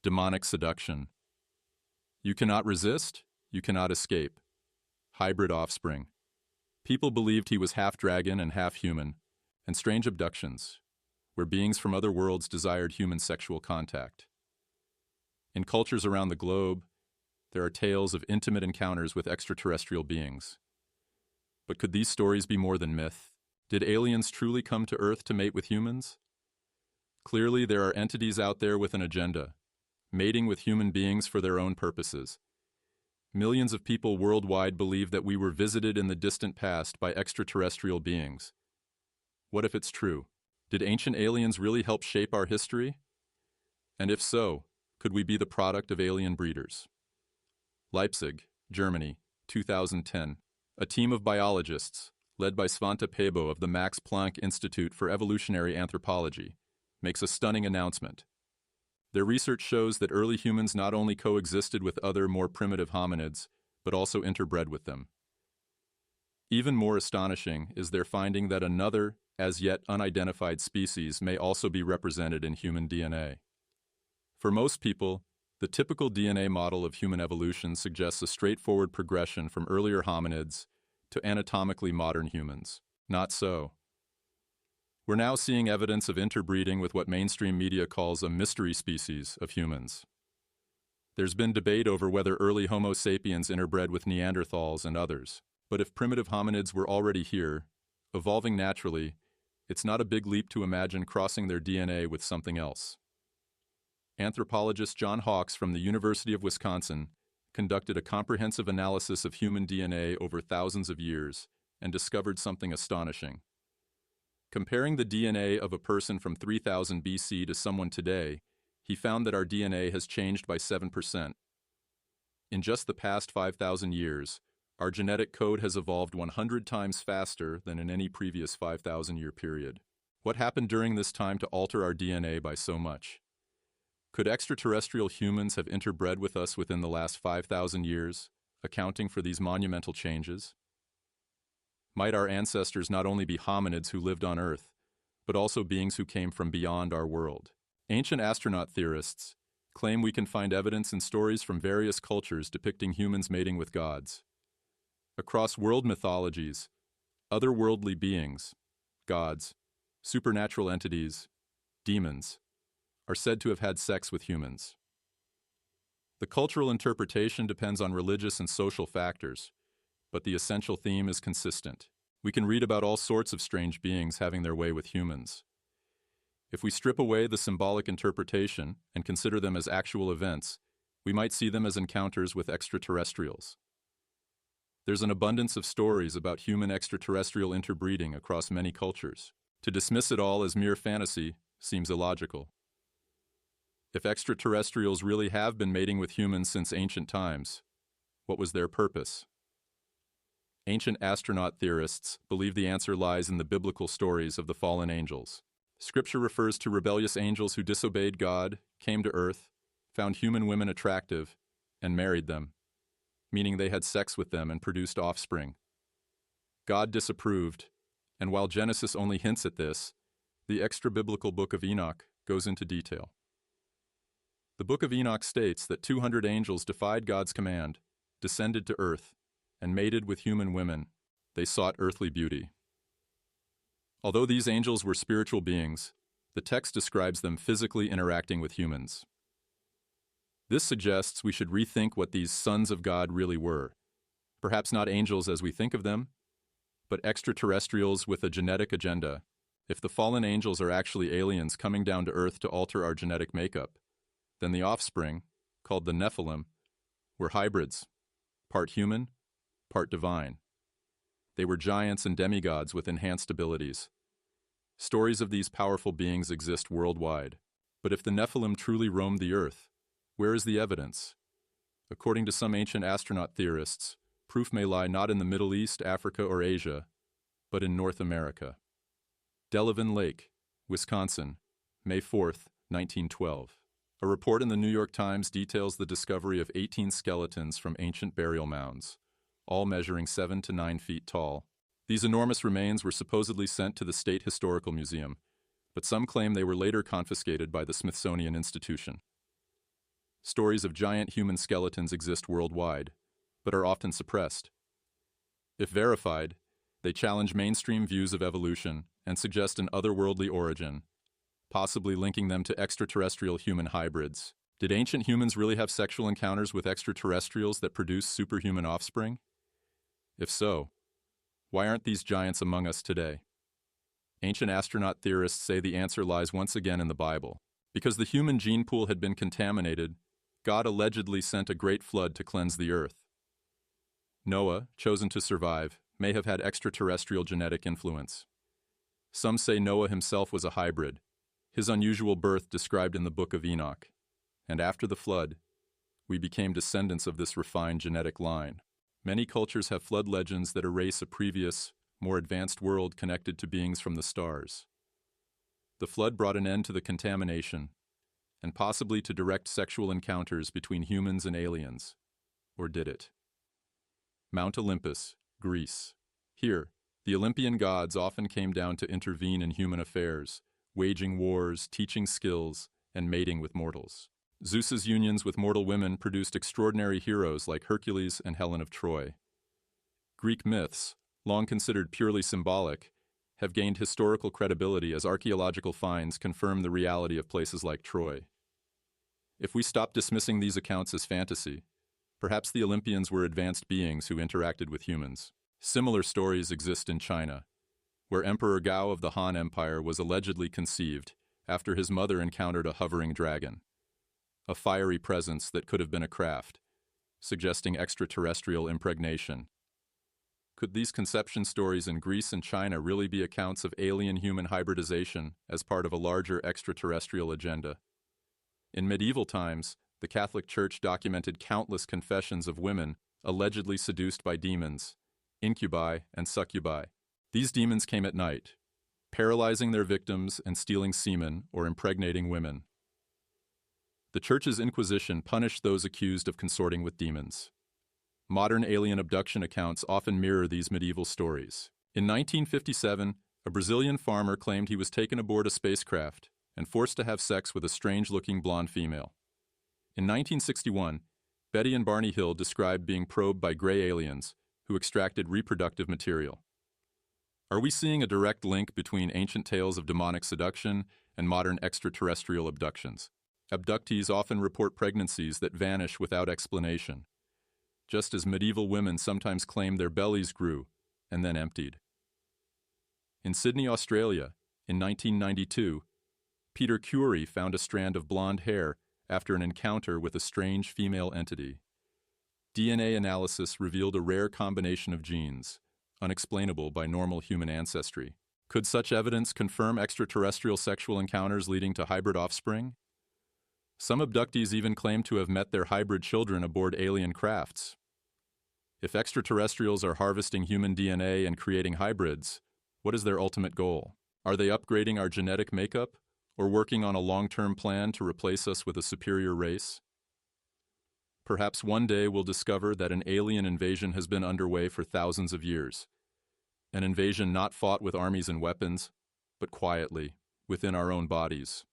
Demonic seduction. You cannot resist, you cannot escape. Hybrid offspring. People believed he was half dragon and half human, and strange abductions, where beings from other worlds desired human sexual contact. In cultures around the globe, there are tales of intimate encounters with extraterrestrial beings. But could these stories be more than myth? Did aliens truly come to Earth to mate with humans? Clearly, there are entities out there with an agenda, mating with human beings for their own purposes. Millions of people worldwide believe that we were visited in the distant past by extraterrestrial beings. What if it's true? Did ancient aliens really help shape our history? And if so, could we be the product of alien breeders? Leipzig, Germany, 2010. A team of biologists, led by Svante Pääbo of the Max Planck Institute for Evolutionary Anthropology, makes a stunning announcement. Their research shows that early humans not only coexisted with other, more primitive hominids, but also interbred with them. Even more astonishing is their finding that another, as yet unidentified species may also be represented in human DNA. For most people, the typical DNA model of human evolution suggests a straightforward progression from earlier hominids to anatomically modern humans. Not so. We're now seeing evidence of interbreeding with what mainstream media calls a mystery species of humans. There's been debate over whether early Homo sapiens interbred with Neanderthals and others. But if primitive hominids were already here, evolving naturally, it's not a big leap to imagine crossing their DNA with something else. Anthropologist John Hawks from the University of Wisconsin conducted a comprehensive analysis of human DNA over thousands of years and discovered something astonishing. Comparing the DNA of a person from 3000 BC to someone today, he found that our DNA has changed by 7%. In just the past 5,000 years, our genetic code has evolved 100 times faster than in any previous 5,000-year period. What happened during this time to alter our DNA by so much? Could extraterrestrial humans have interbred with us within the last 5,000 years, accounting for these monumental changes? Might our ancestors not only be hominids who lived on Earth, but also beings who came from beyond our world? Ancient astronaut theorists claim we can find evidence in stories from various cultures depicting humans mating with gods. Across world mythologies, otherworldly beings, gods, supernatural entities, demons, are said to have had sex with humans. The cultural interpretation depends on religious and social factors, but the essential theme is consistent. We can read about all sorts of strange beings having their way with humans. If we strip away the symbolic interpretation and consider them as actual events, we might see them as encounters with extraterrestrials. There's an abundance of stories about human extraterrestrial interbreeding across many cultures. To dismiss it all as mere fantasy seems illogical. If extraterrestrials really have been mating with humans since ancient times, what was their purpose? Ancient astronaut theorists believe the answer lies in the biblical stories of the fallen angels. Scripture refers to rebellious angels who disobeyed God, came to earth, found human women attractive, and married them, meaning they had sex with them and produced offspring. God disapproved, and while Genesis only hints at this, the extra-biblical book of Enoch goes into detail. The book of Enoch states that 200 angels defied God's command, descended to earth, and mated with human women. They sought earthly beauty. Although these angels were spiritual beings, the text describes them physically interacting with humans. This suggests we should rethink what these sons of God really were. Perhaps not angels as we think of them, but extraterrestrials with a genetic agenda. If the fallen angels are actually aliens coming down to earth to alter our genetic makeup, then the offspring, called the Nephilim, were hybrids, part human, part divine. They were giants and demigods with enhanced abilities. Stories of these powerful beings exist worldwide. But if the Nephilim truly roamed the earth, where is the evidence? According to some ancient astronaut theorists, proof may lie not in the Middle East, Africa, or Asia, but in North America. Delavan Lake, Wisconsin, May 4, 1912. A report in the New York Times details the discovery of 18 skeletons from ancient burial mounds, all measuring 7 to 9 feet tall. These enormous remains were supposedly sent to the State Historical Museum, but some claim they were later confiscated by the Smithsonian Institution. Stories of giant human skeletons exist worldwide, but are often suppressed. If verified, they challenge mainstream views of evolution and suggest an otherworldly origin, possibly linking them to extraterrestrial human hybrids. Did ancient humans really have sexual encounters with extraterrestrials that produce superhuman offspring? If so, why aren't these giants among us today? Ancient astronaut theorists say the answer lies once again in the Bible. Because the human gene pool had been contaminated, God allegedly sent a great flood to cleanse the earth. Noah, chosen to survive, may have had extraterrestrial genetic influence. Some say Noah himself was a hybrid, his unusual birth described in the Book of Enoch. And after the flood, we became descendants of this refined genetic line. Many cultures have flood legends that erase a previous, more advanced world connected to beings from the stars. The flood brought an end to the contamination, and possibly to direct sexual encounters between humans and aliens. Or did it? Mount Olympus, Greece. Here, the Olympian gods often came down to intervene in human affairs, waging wars, teaching skills, and mating with mortals. Zeus's unions with mortal women produced extraordinary heroes like Hercules and Helen of Troy. Greek myths, long considered purely symbolic, have gained historical credibility as archaeological finds confirm the reality of places like Troy. If we stop dismissing these accounts as fantasy, perhaps the Olympians were advanced beings who interacted with humans. Similar stories exist in China, where Emperor Gao of the Han Empire was allegedly conceived after his mother encountered a hovering dragon, a fiery presence that could have been a craft, suggesting extraterrestrial impregnation. Could these conception stories in Greece and China really be accounts of alien-human hybridization as part of a larger extraterrestrial agenda? In medieval times, the Catholic Church documented countless confessions of women allegedly seduced by demons, incubi and succubi. These demons came at night, paralyzing their victims and stealing semen or impregnating women. The Church's Inquisition punished those accused of consorting with demons. Modern alien abduction accounts often mirror these medieval stories. In 1957, a Brazilian farmer claimed he was taken aboard a spacecraft and forced to have sex with a strange-looking blonde female. In 1961, Betty and Barney Hill described being probed by gray aliens who extracted reproductive material. Are we seeing a direct link between ancient tales of demonic seduction and modern extraterrestrial abductions? Abductees often report pregnancies that vanish without explanation, just as medieval women sometimes claimed their bellies grew and then emptied. In Sydney, Australia, in 1992, Peter Curie found a strand of blonde hair after an encounter with a strange female entity. DNA analysis revealed a rare combination of genes, unexplainable by normal human ancestry. Could such evidence confirm extraterrestrial sexual encounters leading to hybrid offspring? Some abductees even claim to have met their hybrid children aboard alien crafts. If extraterrestrials are harvesting human DNA and creating hybrids, what is their ultimate goal? Are they upgrading our genetic makeup, or working on a long-term plan to replace us with a superior race? Perhaps one day we'll discover that an alien invasion has been underway for thousands of years. An invasion not fought with armies and weapons, but quietly, within our own bodies.